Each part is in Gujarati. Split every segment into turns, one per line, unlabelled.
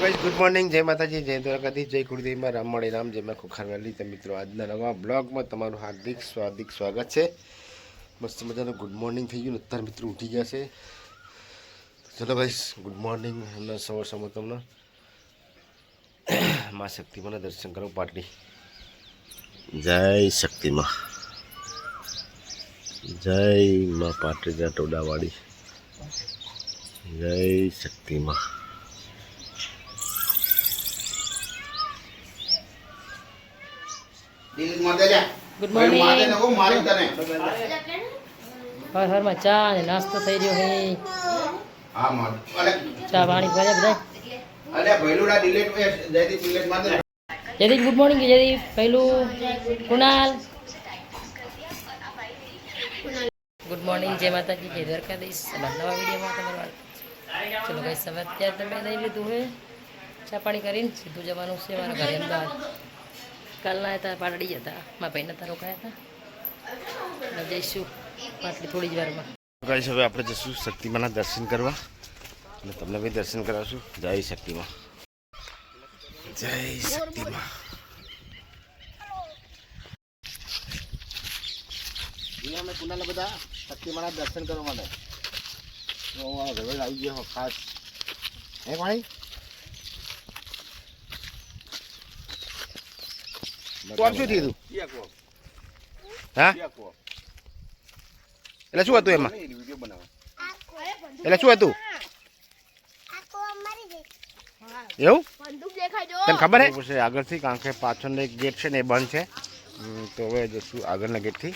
गाइस गुड मॉर्निंग जय माताजी जय द्वारकाधीश जय कुलदेव में राम मणि राम जय में खुखार वाली तो मित्रों आज नवा ब्लॉग में तमाરું हार्दिक स्वागत है। मस्त मजाનું गुड मॉर्निंग થઈ ગયું ને અત્યારે મિત્રો ઉઠી ગયા છે। ચલો ગાઈસ ગુડ મોર્નિંગ અને સવાર સવાર તમને માં શક્તિમાના દર્શન કરો પાટડી જય શક્તિમાં જય માં પાટડી જાટોડાવાળી જય શક્તિમાં।
गुड मॉर्निंग हर हर में चा ने नास्तो થઈ રહ્યો હે હા માં ચા પાણી પીવા બધા અલે ભઈલુડા ડિલીટ મે જયદીપ ડિલીટ માર દે જયદીપ ગુડ મોર્નિંગ જયદીપ પહેલું કુણાલ ગુડ મોર્નિંગ જય માતાજી જય દ્વારકાધીશ નવા વિડિયોમાં તમારું ચલો ગાઈસ હવે અત્યારે તમે લઈ લીધું હે ચા પાણી કરીને સીધું જવાનું છે મારા ઘરે અમદાવાદ। કાલના હતા પાટડી જતા મારા ભાઈને ત્યાં રોકાયા હતા જઈશું પાટડી થોડી જ વારમાં।
ગાઈસ હવે આપણે જઈશું શક્તિમાના દર્શન કરવા અને તમને બી દર્શન કરાવશું। જય શક્તિમાં જય શક્તિમાં। અમે કુનાલા બધા શક્તિમાના દર્શન કરવા માટે ઘરે આવી ગયો ખાસ હે ભાઈ કોણ શું થયું હા એટલે શું હતું એમાં એટલે શું હતું એવું તને ખબર હે પછી આગળથી કારણ કે પાછળનો એક ગેટ છે ને એ બંધ છે તો હવે જશું આગળના ગેટથી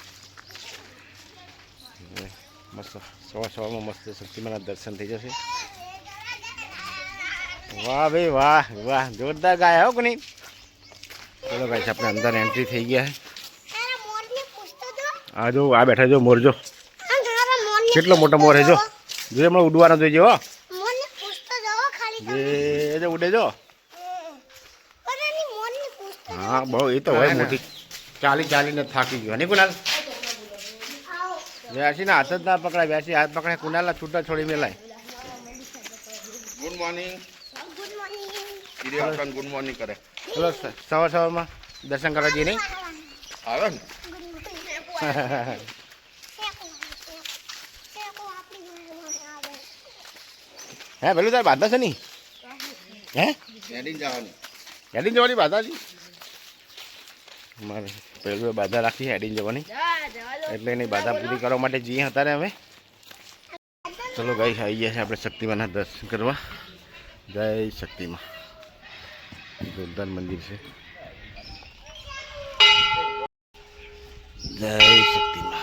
મસ્ત સવારમાં મસ્ત શક્તિમાના દર્શન થઈ જશે। વાહ ભાઈ વાહ વાહ જોરદાર ગાય હો કોની। चलो गाइस अपने अंदर एंट्री थी गया है। आ जो आ बैठा जो मोर जो કેટલો મોટો મોર है जो जो हमें उड़वाना જોઈએ હો મોરને પૂછતો જાઓ ખાલી જે ઉડે જો હા બહુ એ તો હોય મોટી ચાલીને થાકી ગયો ને કુનાલ વ્યાસી ના હાથ જ ના પકડાય વ્યાસી હાથ પકડે કુનાલના છૂટા છોડી મેલાય। ગુડ મોર્નિંગ ગુડ મોર્નિંગ કરે चलो सवार सवार में दर्शन करा दिए नहीं आवे है पहले तार बाधा से नहीं है हेडिंग जवानी बाधा जी मारे पहले बाधा राखी हेडिंग जवानी એટલે એની બાધા પૂરી કરવા માટે જઈએ અત્યારે અમે। ચલો ગાઈસ આવી ગયા છે આપણે શક્તિમાના દર્શન કરવા। જય શક્તિમાં जोरदार मंदिर से जय शक्ति माँ।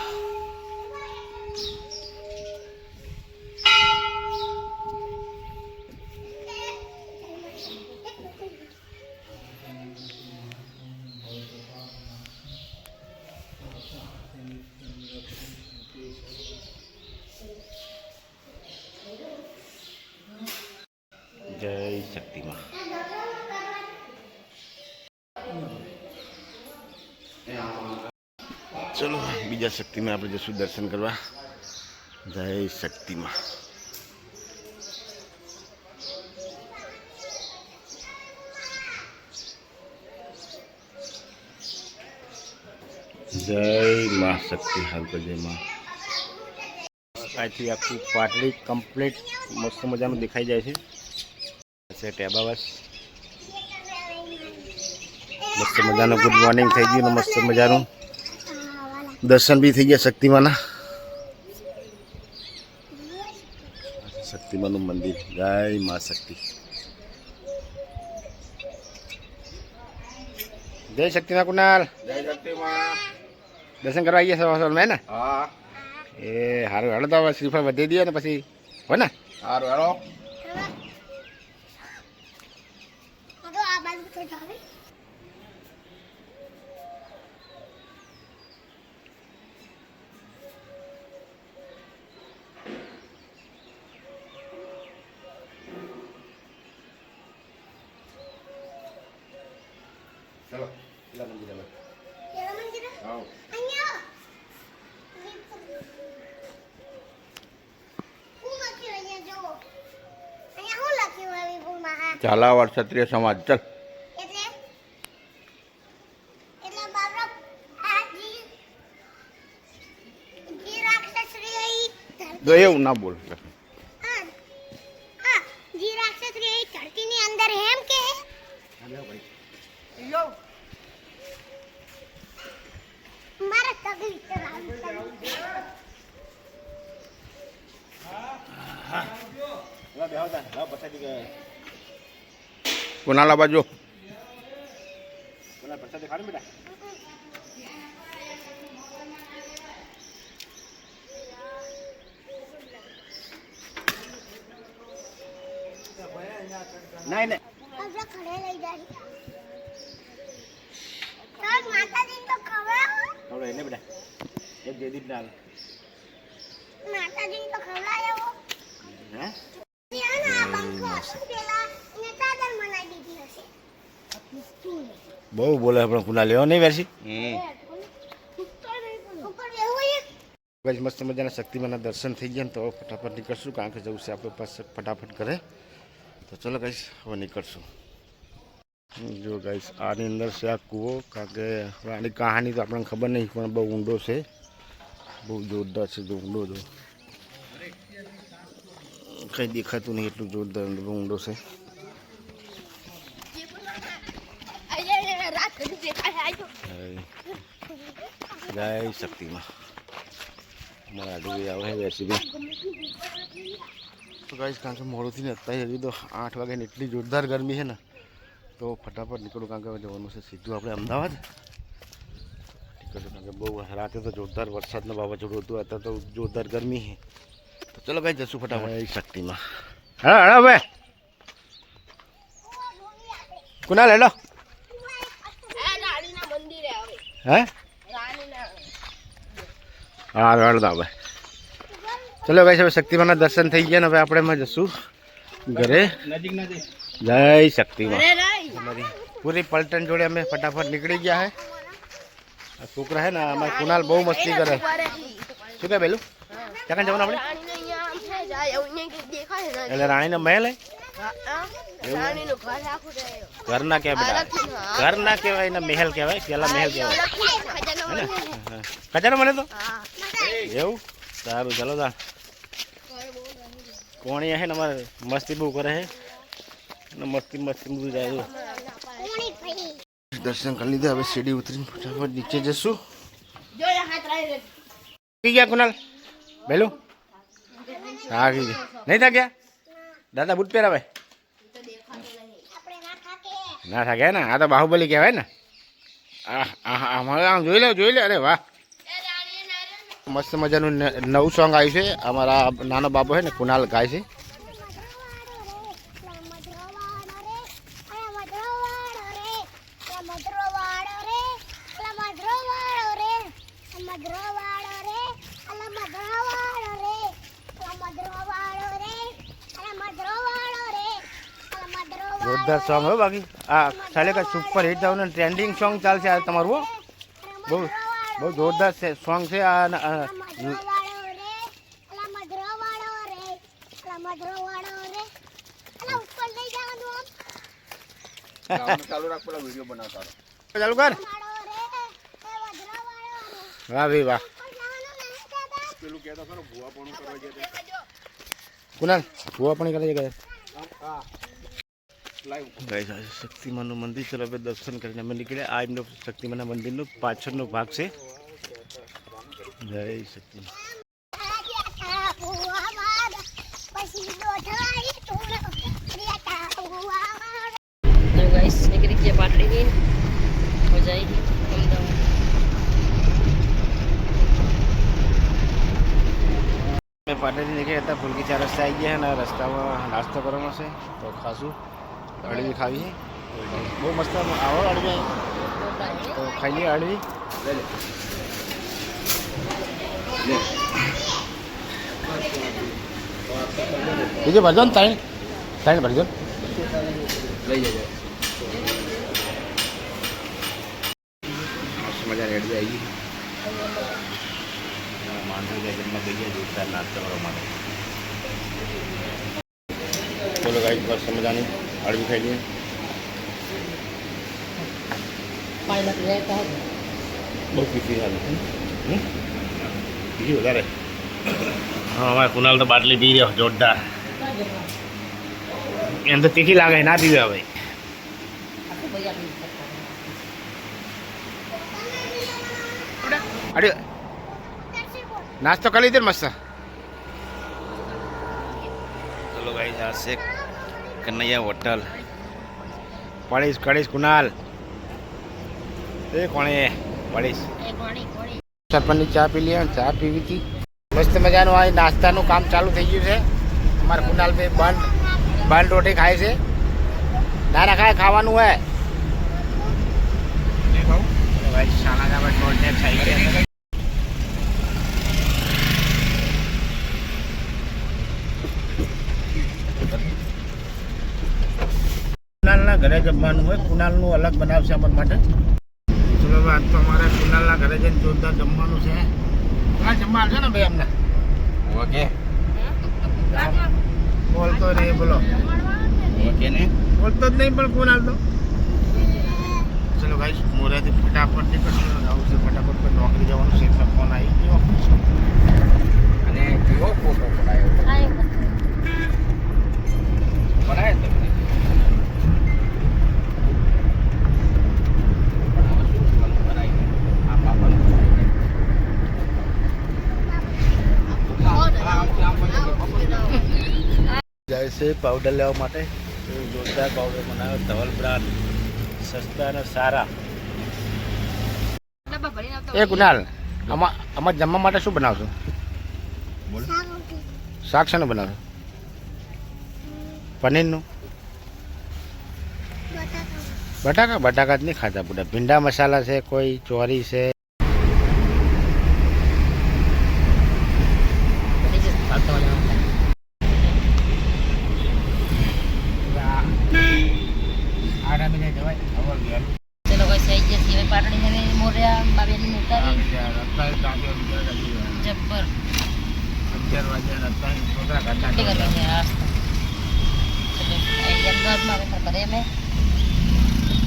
जय शक्ति माँ। चलो बीजा शक्ति में आप जैसु दर्शन करवा। जय शक्ति माँ। जय माँ शक्ति हाल तो जय माँ। आखी आखी पाटड़ी कम्प्लीट मस्त मजा में दिखाई जाए टेबा बस मस्त मजा गुड मॉर्निंग थी गई मस्त मजा दर्शन भी थी गया शक्तिमाना शक्तिमानु मंदिर। जय माँ शक्ति जय शक्तिमा कुणाल जय शक्तिमा दर्शन करवाइए सवाल में ना हाँ ए हारो हेलो तो श्रीफल बढ़े दिए ने पछी हो ना हारो हेलो चलो किला मंदिर में किला मंदिर आओ अण्या હું લખી રહ્યા જો અહીંયા હું લખ
ઝાલાવાડ ક્ષત્રિય સમાજ ચલ તો એવું ના બોલ કોનાલા બાજુ નહીં નહીં એને બેટા એક જયદીપ ના બહુ બોલે આપણે કુના લેવો નહીં વેરસી મસ્ત મજાના શક્તિમાના દર્શન થઈ ગયા ને તો ફટાફટ નીકળશું કારણ કે જવું છે આપણે પાસે ફટાફટ કરે તો ચલો ગાઈસ હવે નીકળશું જો ગાઈસ આની અંદર છે આ કૂવો કારણ કે આની કહાની તો આપણને ખબર નહીં પણ બહુ ઊંડો છે બહુ જોરદાર છે જો ઊંડો જો કંઈ દેખાતું નહીં એટલું જોરદાર બહુ ઊંડો છે જય શક્તિમાં મારા આજુ આવે બેસી ગઈ તો ગાઈસ કારણ કે મોડુંથી ને અત્યારે હજી તો 8 વાગ્યાની એટલી જોરદાર ગરમી છે ને તો ફટાફટ નીકળું કારણ કે જવાનું છે સીધું આપણે અમદાવાદ નીકળ્યું કારણ કે બહુ રાતે તો જોરદાર વરસાદનો વાવાઝોડું હતું અત્યારે તો જોરદાર ગરમી છે તો ચલો ગાઈસ જશું ફટાફટ શક્તિમાં હા હા હવે કુના લે લો હે હા રડતા હવે ચલો ભાઈ હવે શક્તિમાના દર્શન થઈ ગયા ને હવે આપણે એમાં જશું ઘરે જય શક્તિમાં પૂરી પલટન જોડે અમે ફટાફટ નીકળી ગયા હે આ છોકરા હે ને અમારે કુનાલ બહુ મસ્તી કરે શું કહે પેલું ક્યાં જવાનું આપણે એટલે રાણીનો મહેલ હે ઘર ના કહેવાય બેટા ઘર ના કહેવાય એને મહેલ કહેવાય પેલા મહેલ કહેવાય ખજાનો મળે તો એવું સારું ચાલો તા કોણી હે ને અમારે મસ્તી બહુ કરે છે અને મસ્તી મસ્તી બધું જાય દર્શન કરી લીધા હવે સીડી ઉતરીને ફટાફટ નીચે જશું ગયા કુનાલ બેલું હા નહીં થાક્યા દાદા બૂટ પહેરાવે ના થાકે ને આ તો બાહુબલી કહેવાય ને આમ જોઈ લે અરે વાહ મસ્ત મજાનું નવું સોંગ આવ્યું છે અમારા નાનો બાબો છે ને કુનાલ ગાય છે જોરદાર સોંગ હોય બાકી આ ચાલે કે સુપર હિટ થયું ને ટ્રેન્ડિંગ સોંગ ચાલશે આ તમારું બહુ બહુ જોરદાર સોંગ છે આ ચાલુ કર વાહ ભાઈ વાહ કુનાલ ભૂવા પણ કરે છે શક્તિમાનનું મંદિર ચલો હવે દર્શન કરીને અમે નીકળ્યા આ એમનો શક્તિમાનના મંદિરનો પાછળનો ભાગ છે જય શક્તિમાન
નીકળી ગયા પાટડી हो जाएगी अहमदाबाद
मैं पाटड़ी નીકળ્યા હતા ફૂલકી ચાર રસ્તે આવી ગયા અને રસ્તામાં નાસ્તો કરવાનો છે તો ખાશું અળવી ખાવી છે બહુ મસ્ત આવો અળવી તો ખાઈ લઈએ અળવી બીજું ભરજો ને ત્રણ ભરજો લઈ જજો મજા રેડી આવી માંડવી જન્મ ગઈ જોરદાર નાસ્તો કરવા માટે બોલો
ચલો ગાઈસ બસ મજાની અડવી ખાઈ લઈએ.
પાણી નથી રહેતા
બહુ પીતી હાલ બીજી વધારે. હા અમારે કુનાલ તો બાટલી પી રહ્યો જોરદાર. એમ તો તીખી લાગે ના પીવે હવે. અરે નાસ્તો કરી લીધો ને મસ્ત. ચલો ગાઈસ આ છે કનૈયા હોટલ. પડીશ કડીશ કુનાલ એ કોણે પડીશ સરપંચની ચા પી લે. ચા પીવી હતી મસ્ત મજાનું. આ નાસ્તાનું કામ ચાલુ થઈ ગયું છે. અમારા કુનાલભાઈ બન રોટી ખાય છે. ના ના ખાય ખાવાનું હોય. કુનાલના ઘરે જમવાનું હોય. કુનાલનું અલગ બનાવશે અમારા માટે. ચલો આજ તો અમારે કુનાલના ઘરે જઈને જોરદાર જમવાનું છે. જમવા આવશે ને ભાઈ અમને? ઓકે બોલતો નહીં બોલો. ઓકે ને બોલતો જ નહીં પણ કુનાલ તો. ચલો ભાઈ મોરેથી ફટાફટ નીકળશું. આવશે ફટાફટ પર નોકરી જવાનું છે. એટલે ફોન આવી ગયો અને કેવો ફોટો પડાયો પડાય તમને. જાય છે પાવડર લેવા માટે. જોરદાર પાવડર બનાવ્યો ધવલ બ્રાન્ડ. સસ્તા અને સારા. એ કુનાલ આમાં જમવા માટે શું બનાવશો? શાક શાનું બનાવશો? પનીરનું? બટાકા જ નહીં ખાતા બધા. ભીંડા મસાલા છે, કોઈ ચોરી છે.
ચલો કોઈ સહી ગયા સિવાય પાટણી ને મોર્યા બાબેની ઉતારી જબ્બર
11 વાગ્યા છોકરા
કેટલી કરવાની આસ્તા. ચલો અમદાવાદમાં આવે ઘરે અમે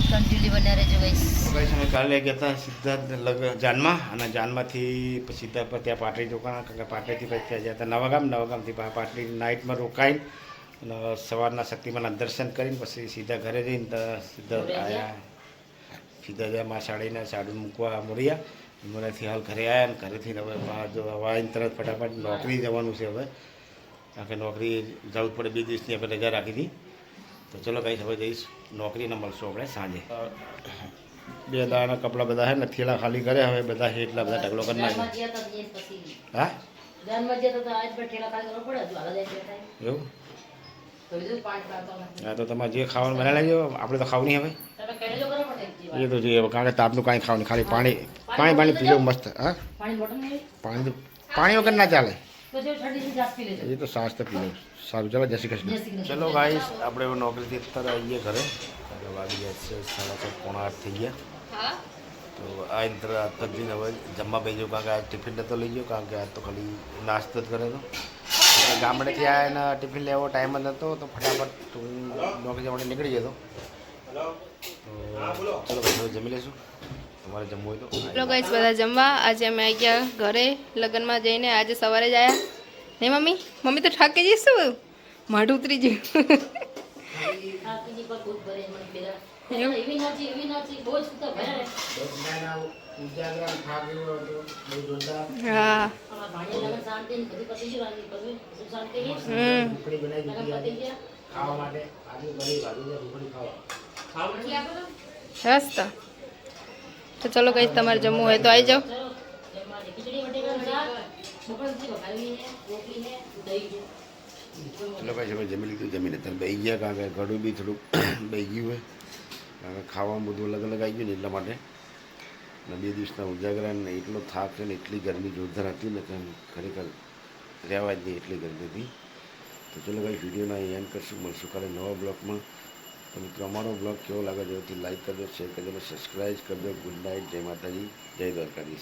કન્ટિન્યુ બન્યા રહેજો ગાઈસ.
અમે કાલે ગયા હતા સિદ્ધાર્થ જાનમાં. અને જાનમાંથી પછી સીધા ત્યાં પાટડી રોકાણા. કારણ કે પાટડીથી પછી ત્યાં ગયા હતા નવાગામથી પાટડી નાઇટમાં રોકાઈને અને સવારના શક્તિમાના દર્શન કરીને પછી સીધા ઘરે જઈને સીધા આવ્યા. સીધા જ્યાં મા સાડીને સાડું મૂકવા મોરિયા. મોરેથી હાલ ઘરે આવ્યા ને ઘરેથી હવે જો આવીને તરત ફટાફટ નોકરી જવાનું છે હવે. કારણ કે નોકરી જવું જ પડે. 2 દિવસની આપણે રજા રાખી હતી. તો ચલો ગાઈસ હવે જઈશ નોકરીને મળશું આપણે સાંજે. 2 દાડાના કપડાં બધા છે ને થેલા ખાલી કરે. હવે બધા એટલા બધા ઢગલો કરી નાખે. હા એવું? હા તો તમારે જે ખાવાનું બનાવી લેજો. આપણે તો ખાવું નહીં હવે. એ તો જોઈએ કારણ કે તાપનું કાંઈ ખાવું નહીં. ખાલી પાણી પી લો મસ્ત. હા પાણી વગર ના ચાલે. એ તો સાસ તો પી લો. સારું ચાલો જય શ્રી કૃષ્ણ. ચલો ગાઈસ આપણે નોકરીથી અત્યારે આવીએ ઘરે. વાગી ગયા છે 7:30 પોણા 8 થઈ ગયા. તો આ ઇન્ટર જઈને હવે જમવા બેસી જાઉં. કારણ કે આ ટિફિન નતો લઈ ગયો. કારણ કે આજ તો ખાલી નાસ્તો જ કર્યો હતો. ગામડેથી આવ્યા ને ટિફિન લેવો ટાઈમ જ નહોતો. તો ફટાફટ હું નોકરી જવા માટે નીકળી જતો. તો ચલો ભાઈ જમી લઈશું. તમારે જમવું હોય તો.
ચલો ગાઈસ બધા જમવા. આજે અમે આવી ગયા ઘરે લગ્નમાં જઈને. આજે સવારે જ આવ્યા ને મમ્મી તો થાકી જઈશું. માઢું ઉતરી ગયું. હા બસ તો ચલો ગાઈસ તમારે જમવું હોય તો આવી જાઓ.
ચલો ભાઈ હવે જમી લીધું. જમીને ત્યારે બેસી ગયા. કારણ કે ઘડું બી થોડુંક બેસી ગયું હોય. કારણ કે ખાવાનું બધું અલગ અલગ આવી ગયું ને એટલા માટે. અને 2 દિવસના ઉજાગરા ને એટલો થાક છે ને એટલી ગરમી જોરદાર હતી ને કે ખરેખર રહેવા જ નહીં એટલી ગરમી હતી. તો ચલો ભાઈ વિડીયોના એન્ડ કરશું. મળશું કાલે નવા બ્લોગમાં. તો મિત્રો અમારો બ્લોગ કેવો લાગે જરૂરથી લાઈક કરજો, શેર કરજો, સબસ્ક્રાઈબ કરજો. Good night. જય માતાજી, જય દ્વારકાધીશ.